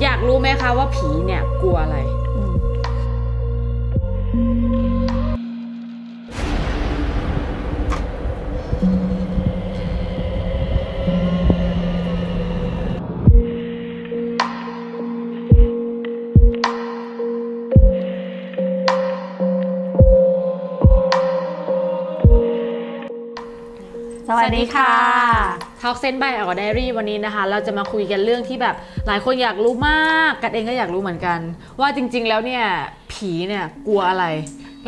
อยากรู้ไหมคะว่าผีเนี่ยกลัวอะไรสวัสดีค่ะ Talk Sense by Our Diary วันนี้นะคะเราจะมาคุยกันเรื่องที่แบบหลายคนอยากรู้มากกัดเองก็อยากรู้เหมือนกันว่าจริงๆแล้วเนี่ยผีเนี่ยกลัวอะไร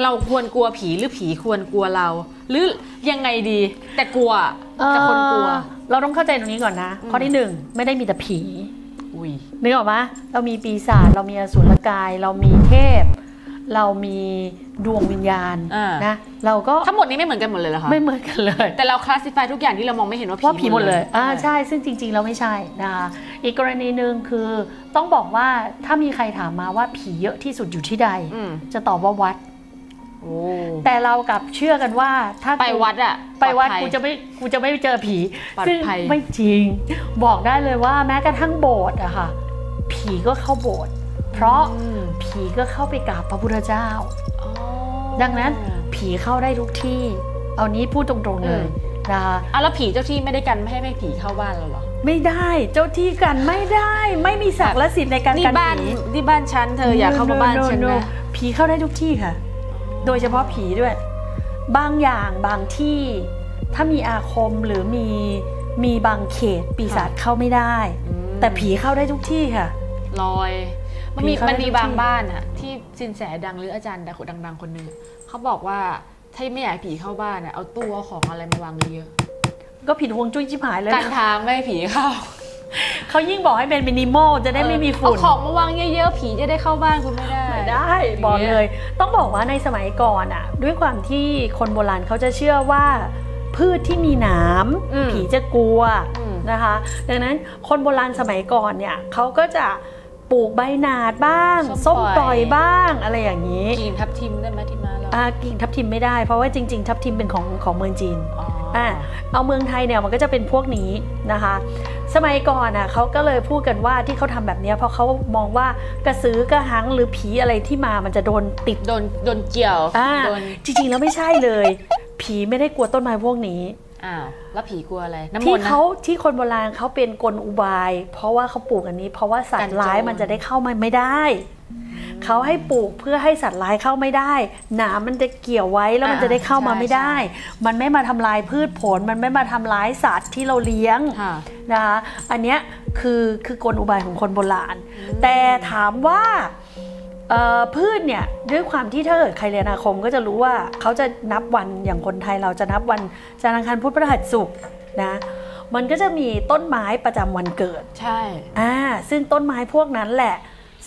เราควรกลัวผีหรือผีควรกลัวเราหรือยังไงดีแต่กลัวแต่คนกลัวเราต้องเข้าใจตรงนี้ก่อนนะข้อที่1ไม่ได้มีแต่ผีนึกออกปะเรามีปีศาจเรามีอสุรกายเรามีเทพเรามีดวงวิญญาณนะเราก็ทั้งหมดนี้ไม่เหมือนกันหมดเลยเหรอคะไม่เหมือนกันเลยแต่เราคลาสสิฟายทุกอย่างที่เรามองไม่เห็นว่าผีหมดเลยใช่ซึ่งจริงๆเราไม่ใช่นะคะอีกกรณีหนึ่งคือต้องบอกว่าถ้ามีใครถามมาว่าผีเยอะที่สุดอยู่ที่ใดจะตอบว่าวัดแต่เรากลับเชื่อกันว่าถ้าไปวัดอะไปวัดกูจะไม่เจอผีซึ่งไม่จริงบอกได้เลยว่าแม้กระทั่งโบสถ์อะค่ะผีก็เข้าโบสถ์เพราะผีก็เข้าไปกราบพระพุทธเจ้าดังนั้นผีเข้าได้ทุกที่เอานี้พูดตรงๆเลยนะคะแล้วผีเจ้าที่ไม่ได้กันไม่ให้ผีเข้าบ้านเราหรอไม่ได้เจ้าที่กันไม่ได้ไม่มีศักดิ์และสิทธิ์ในการกันผีที่บ้านฉันเธออยากเข้ามาบ้านฉันนะผีเข้าได้ทุกที่ค่ะโดยเฉพาะผีด้วยบางอย่างบางที่ถ้ามีอาคมหรือมีบางเขตปีศาจเข้าไม่ได้แต่ผีเข้าได้ทุกที่ค่ะลอยมันมีบางบ้านอะที่สินแสดังหรืออาจารย์ดังคนนึงเขาบอกว่าถ้าไม่อยากผีเข้าบ้านอะเอาตู้ของอะไรมาวางเยอะก็ผิดฮวงจุ้ยชิบหายเลยการทางไม่ให้ผีเข้าเขายิ่งบอกให้เป็นมินิมอลจะได้ไม่มีฝุ่นเอาของมาวางเยอะๆผีจะได้เข้าบ้านคุณไม่ได้บอกเลยต้องบอกว่าในสมัยก่อนอะด้วยความที่คนโบราณเขาจะเชื่อว่าพืชที่มีหนามผีจะกลัวนะคะดังนั้นคนโบราณสมัยก่อนเนี่ยเขาก็จะปลูกใบหนาดบ้างส้มปล่อยบ้างอะไรอย่างนี้กิ่งทับทิมได้ไหมที่มาเรากิ่งทับทิมไม่ได้เพราะว่าจริงๆทับทิมเป็นของเมืองจีนเอาเมืองไทยเนี่ยมันก็จะเป็นพวกนี้นะคะสมัยก่อนอ่ะเขาก็เลยพูดกันว่าที่เขาทำแบบนี้เพราะเขามองว่ากระสือกระหังหรือผีอะไรที่มามันจะโดนติดโดนเกี่ยวจริงๆแล้วไม่ใช่เลยผีไม่ได้กลัวต้นไม้พวกนี้แล้วผีกลัวอะไรน้ำมนต์ที่คนโบราณเขาเป็นกลอุบายเพราะว่าเขาปลูกอันนี้เพราะว่าสัตว์ร้ายมันจะได้เข้ามาไม่ได้เขาให้ปลูกเพื่อให้สัตว์ร้ายเข้าไม่ได้หนามมันจะเกี่ยวไว้แล้วมันจะได้เข้ามาไม่ได้มันไม่มาทำลายพืชผลมันไม่มาทำร้ายสัตว์ที่เราเลี้ยงนะคะอันเนี้ยคือกลอุบายของคนโบราณแต่ถามว่าพืชเนี่ยด้วยความที่ถ้าเกิดใครเรียนอาคมก็จะรู้ว่าเขาจะนับวันอย่างคนไทยเราจะนับวันจันทร์อังคารพุธพฤหัสศุกร์นะมันก็จะมีต้นไม้ประจำวันเกิดใช่ซึ่งต้นไม้พวกนั้นแหละ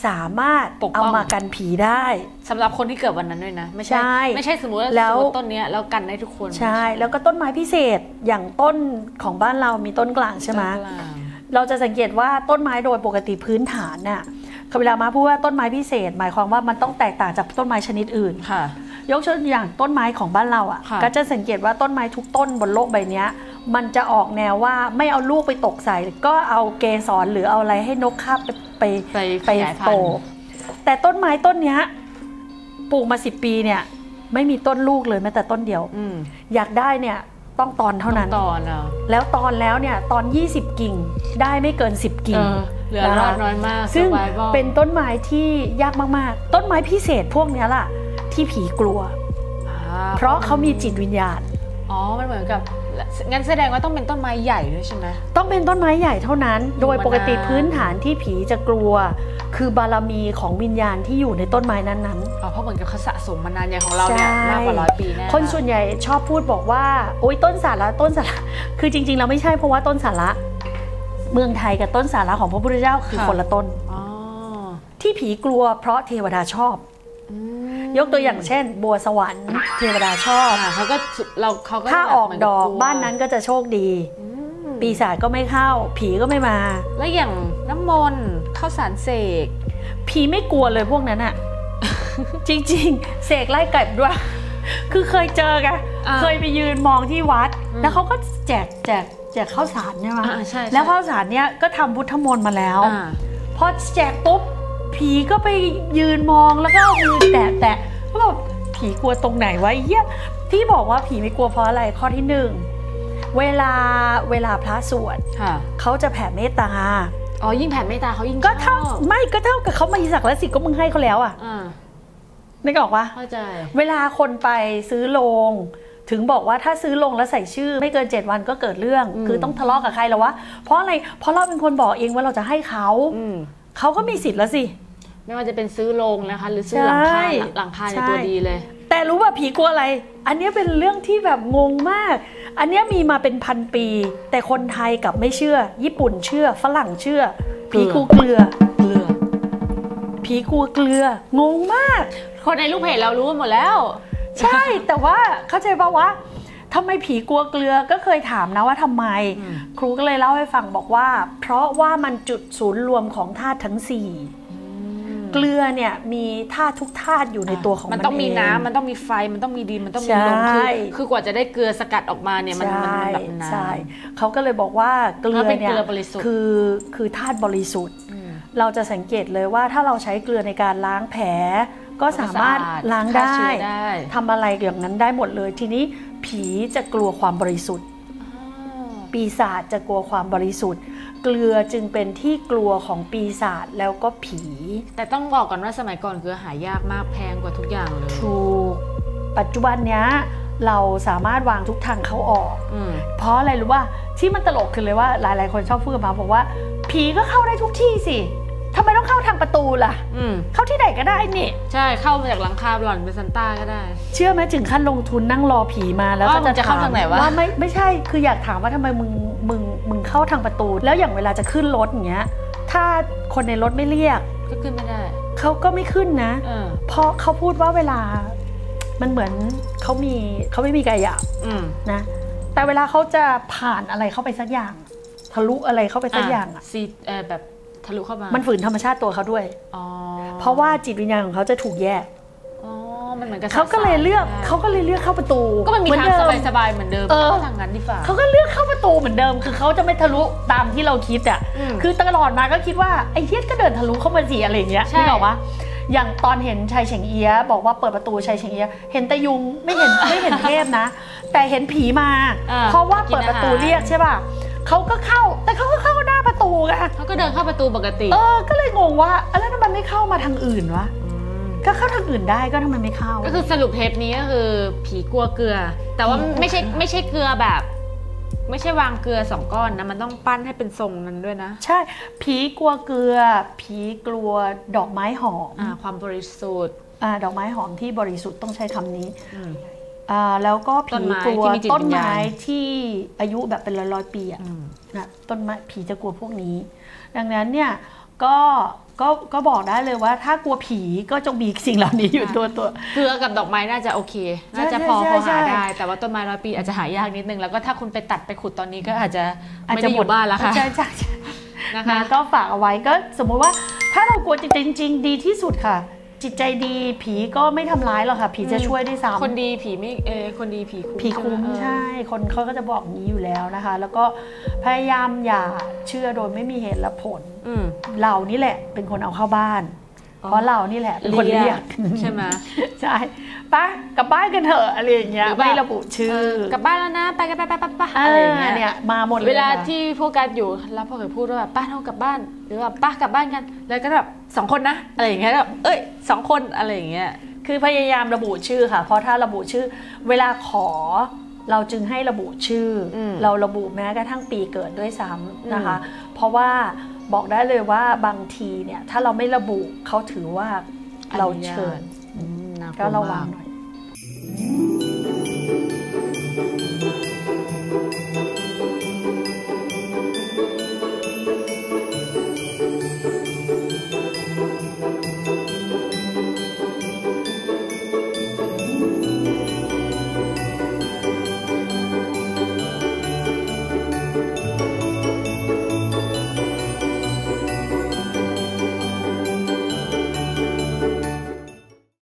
สามารถเอามากันผีได้สำหรับคนที่เกิดวันนั้นด้วยนะไม่ใช่สมมติว่าต้นนี้แล้วกันได้ทุกคนใช่แล้วก็ต้นไม้พิเศษอย่างต้นของบ้านเรามีต้นกลางใช่ไหมเราจะสังเกตว่าต้นไม้โดยปกติพื้นฐานน่ะเวลามาพูดว่าต้นไม้พิเศษหมายความว่ามันต้องแตกต่างจากต้นไม้ชนิดอื่นยกตัวอย่างต้นไม้ของบ้านเราอ่ะก็จะสังเกตว่าต้นไม้ทุกต้นบนโลกใบนี้มันจะออกแนวว่าไม่เอาลูกไปตกใส่ก็เอาเกสรหรือเอาอะไรให้นกคาบไปโตแต่ต้นไม้ต้นนี้ปลูกมา10 ปีเนี่ยไม่มีต้นลูกเลยแม้แต่ต้นเดียวอยากได้เนี่ยต้องตอนเท่านั้นแล้วตอนแล้วเนี่ยตอน20 กิ่งได้ไม่เกิน10 กิ่งเหลือรอดน้อยมากซึ่งเป็นต้นไม้ที่ยากมากๆต้นไม้พิเศษพวกนี้ล่ะที่ผีกลัวเพราะเขามีจิตวิญญาณมันเหมือนกับงั้นแสดงว่าต้องเป็นต้นไม้ใหญ่ด้วยใช่ไหมต้องเป็นต้นไม้ใหญ่เท่านั้นโดยปกติพื้นฐานที่ผีจะกลัวคือบารมีของวิญญาณที่อยู่ในต้นไม้นั้นๆเพราะเหมือนกับเขาสะสมมานานอย่างของเราเนี่ยมากกว่า100 ปีแน่คนส่วนใหญ่ชอบพูดบอกว่าโอ๊ยต้นสาระคือจริงๆเราไม่ใช่เพราะว่าต้นสาระเมืองไทยกับต้นสาระของพระพุทธเจ้าคือคนละต้นที่ผีกลัวเพราะเทวดาชอบยกตัวอย่างเช่นบัวสวรรค์เทวดาชอบเขาก็ถ้าออกดอกบ้านนั้นก็จะโชคดีปีศาจก็ไม่เข้าผีก็ไม่มาแล้วอย่างน้ำมนต์ข้าวสารเสกผีไม่กลัวเลยพวกนั้นอะจริงๆเสกไล่ไก่ด้วยคือเคยเจอกันเคยไปยืนมองที่วัดแล้วเขาก็แจกข้าวสารใช่ไหมแล้วข้าวสารเนี้ยก็ทำพุทธมนต์มาแล้ว พอแจกปุ๊บผีก็ไปยืนมองแล้วก็เอามือแตะก็แบบผีกลัวตรงไหนวะเหี้ยที่บอกว่าผีไม่กลัวเพราะอะไรข้อที่หนึ่งเวลาพระสวดเขาจะแผ่เมตตาอ๋อยิ่งแผ่เมตตาเขายิ่งก็เท่ากับเขามาศักดิ์และสิก็มึงให้เขาแล้วอ่ะนึกออกปะเข้าใจเวลาคนไปซื้อโรงถึงบอกว่าถ้าซื้อโรงแล้วใส่ชื่อไม่เกิน7 วันก็เกิดเรื่องคือต้องทะเลาะกับใครแล้ววะเพราะอะไรเพราะเราเป็นคนบอกเองว่าเราจะให้เขาก็มีสิทธิ์แล้วสิไม่ว่าจะเป็นซื้อโรงนะคะหรือซื้อหลังคาในตัวดีเลยแต่รู้ว่าผีกลัวอะไรอันนี้เป็นเรื่องที่แบบงงมากอันนี้มีมาเป็นพันปีแต่คนไทยกลับไม่เชื่อญี่ปุ่นเชื่อฝรั่งเชื่อผีกลัวเกลือผีกลัวเกลืองงมากคนในลูกเพจเรารู้หมดแล้วใช่แต่ว่าเข้าใจป่าวว่าทำไมผีกลัวเกลือก็เคยถามนะว่าทำไมครูก็เลยเล่าให้ฟังบอกว่าเพราะว่ามันจุดศูนย์รวมของธาตุทั้ง4เกลือเนี่ยมีธาตุทุกธาตุอยู่ในตัวของมันต้องมีน้ำมันต้องมีไฟมันต้องมีดินมันต้องมีลมคือกว่าจะได้เกลือสกัดออกมาเนี่ยมันแบบนานใช่เขาก็เลยบอกว่าเกลือเนี่ยคือธาตุบริสุทธิ์เราจะสังเกตเลยว่าถ้าเราใช้เกลือในการล้างแผลก็สามารถล้างได้ทำอะไรอย่างนั้นได้หมดเลยทีนี้ผีจะกลัวความบริสุทธิ์ปีศาจจะกลัวความบริสุทธิ์เกลือจึงเป็นที่กลัวของปีศาจแล้วก็ผีแต่ต้องบอกก่อนว่าสมัยก่อนเกลือหายากมากแพงกว่าทุกอย่างเลยถูกปัจจุบันเนี้ยเราสามารถวางทุกทางเข้าออกเพราะอะไรรู้ว่าที่มันตลกคือเลยว่าหลายๆคนชอบพูดมาบอกว่าผีก็เข้าได้ทุกที่สิทำไมต้องเข้าทางประตูล่ะเข้าที่ไหนก็ได้นี่ใช่เข้ามาจากหลังคาหล่อนเป็นซันต้าก็ได้เชื่อไหมถึงขั้นลงทุนนั่งรอผีมาแล้วก็จะเข้าทางไหนวะว่าไม่ใช่คืออยากถามว่าทำไมมึงเข้าทางประตูแล้วอย่างเวลาจะขึ้นรถอย่างเงี้ยถ้าคนในรถไม่เรียกก็ขึ้นไม่ได้เขาก็ไม่ขึ้นนะเพราะเขาพูดว่าเวลามันเหมือนเขาไม่มีกายหยาบนะแต่เวลาเขาจะผ่านอะไรเข้าไปสักอย่างทะลุอะไรเข้าไปสักอย่างแบบทะลุเข้ามามันฝืนธรรมชาติตัวเขาด้วยเพราะว่าจิตวิญญาณของเขาจะถูกแยกมันเหมือนกับเขาก็เลยเลือกเข้าประตูก็มันมีทางสบายๆเหมือนเดิมเข้าทางนั้นดีกว่าเขาก็เลือกเข้าประตูเหมือนเดิมคือเขาจะไม่ทะลุตามที่เราคิดอ่ะคือตลอดมาก็คิดว่าไอ้เทียดก็เดินทะลุเข้ามาสิอะไรอย่างเงี้ยนี่หรอวะอย่างตอนเห็นชายเฉิงเอี้ยบอกว่าเปิดประตูชายเฉิงเอี้ยเห็นแต่ยุงไม่เห็นเทพนะแต่เห็นผีมาเพราะว่าเปิดประตูเรียกใช่ป่ะเขาก็เข้าแต่เขาก็เข้าหน้าประตูไงเขาก็เดินเข้าประตูปกติก็เลยงงว่าแล้วทำไมไม่เข้ามาทางอื่นวะก็เข้าทางอื่นได้ก็ทำไมไม่เข้าก็คือสรุปเทปนี้ก็คือผีกลัวเกลือแต่ว่าไม่ใช่เกลือแบบไม่ใช่วางเกลือ2 ก้อนนะมันต้องปั้นให้เป็นทรงนั้นด้วยนะใช่ผีกลัวเกลือผีกลัวดอกไม้หอมความบริสุทธิ์ดอกไม้หอมที่บริสุทธิ์ต้องใช้คำนี้แล้วก็ผีกลัวต้นไม้ที่อายุแบบเป็นร้อยปีอ่ะนะต้นไม้ผีจะกลัวพวกนี้ดังนั้นเนี่ยก็บอกได้เลยว่าถ้ากลัวผีก็จงมีสิ่งเหล่านี้อยู่ตัวเกลือกับดอกไม้น่าจะโอเคน่าจะพอหาได้แต่ว่าต้นไม้100 ปีอาจจะหายากนิดนึงแล้วก็ถ้าคุณไปตัดไปขุดตอนนี้ก็อาจจะไม่ได้อยู่บ้านแล้วค่ะใช่นะคะก็ฝากเอาไว้ก็สมมติว่าถ้าเรากลัวจริงๆดีที่สุดค่ะจิตใจดีผีก็ไม่ทำร้ายหรอกค่ะผีจะช่วยได้ซ้ำคนดีผีไม่คนดีผีคุ้มใช่คนเขาก็จะบอกนี้อยู่แล้วนะคะแล้วก็พยายามอย่าเชื่อโดยไม่มีเหตุและผลเรานี่แหละเป็นคนเอาเข้าบ้านเพราะเรานี่แหละเป็นคนเรียกใช่ไหมใช่ไปกลับบ้านกันเถอะอะไรอย่างเงี้ยไม่ระบุชื่อกลับบ้านแล้วนะไปกันไปอะไรอย่างเงี้ยเนี่ยมาหมดเลยเวลาที่โฟกัสอยู่แล้วพอเคยพูดว่าป้าเอากลับบ้านหรือว่าป้ากลับบ้านกันแล้วก็แบบ2 คนนะอะไรอย่างเงี้ยแบบ2 คนอะไรอย่างเงี้ยคือพยายามระบุชื่อค่ะเพราะถ้าระบุชื่อเวลาขอเราจึงให้ระบุชื่อเราระบุแม้กระทั่งปีเกิดด้วยซ้ำนะคะเพราะว่าบอกได้เลยว่าบางทีเนี่ยถ้าเราไม่ระบุเขาถือว่าเราเชิญก็ระวังหน่อย